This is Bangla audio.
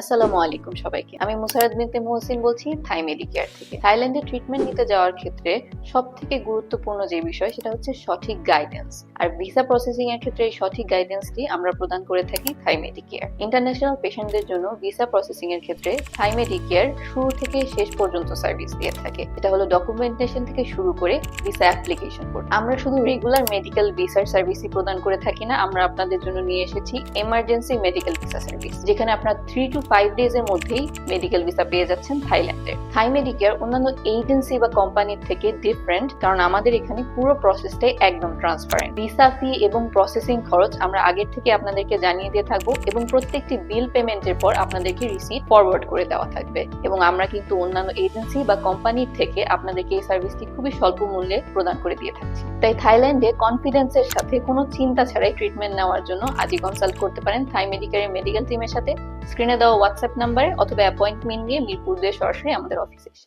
আসসালামু আলাইকুম সবাইকে। আমি মুসারাত বিনতে মুহসিন বলছি থাই মেডিকেয়ার থেকে। থাইল্যান্ডে ট্রিটমেন্ট নিতে যাওয়ার ক্ষেত্রে সবথেকে গুরুত্বপূর্ণ যে বিষয় সেটা হচ্ছে সঠিক গাইডেন্স। আর ভিসা প্রসেসিং এর ক্ষেত্রে এই সঠিক গাইডেন্সটি আমরা প্রদান করে থাকি থাই মেডিকেয়ার। ইন্টারন্যাশনাল পেশেন্টদের জন্য ভিসা প্রসেসিং এর ক্ষেত্রে থাই মেডিকেয়ার শুরু থেকে শেষ পর্যন্ত সার্ভিস দিয়ে থাকে। এটা হলো ডকুমেন্টেশন থেকে শুরু করে ভিসা অ্যাপ্লিকেশন পর্যন্ত। আমরা শুধু রেগুলার মেডিকেল ভিসার সার্ভিসই প্রদান করে থাকি না, আমরা আপনাদের জন্য নিয়ে এসেছি এমার্জেন্সি মেডিকেল ভিসা সার্ভিস, যেখানে আপনার 3 to 5 ডেজ এর মধ্যেই মেডিকেল ভিসা পেয়ে যাচ্ছেন থাইল্যান্ডে। থাই মেডিকেয়ার অন্যান্য এজেন্সি বা কোম্পানির থেকে ডিফারেন্ট, কারণ আমাদের এখানে পুরো প্রসেসটাই একদম ট্রান্সপারেন্ট। ভিসা ফি এবং প্রসেসিং খরচ আমরা আগের থেকে আপনাদেরকে জানিয়ে দিয়ে থাকবো এবং প্রত্যেকটি বিল পেমেন্টের পর আপনাদেরকে রিসিট ফরওয়ার্ড করে দেওয়া থাকবে। এবং আমরা কিন্তু অন্যান্য এজেন্সি বা কোম্পানির থেকে আপনাদেরকে এই সার্ভিসটি খুবই স্বল্প মূল্যে প্রদান করে দিয়ে থাকছি। তাই থাইল্যান্ডে কনফিডেন্সের সাথে কোনো চিন্তা ছাড়াই ট্রিটমেন্ট নেওয়ার জন্য আজই কনসাল্ট করতে পারেন থাই মেডিকেয়ারের মেডিকেল টিমের সাথে। স্ক্রিনে দেওয়া হোয়াটসঅ্যাপ নাম্বারে অথবা অ্যাপয়েন্টমেন্ট নিয়ে মিরপুর দিয়ে সরাসরি আমাদের অফিসে এসে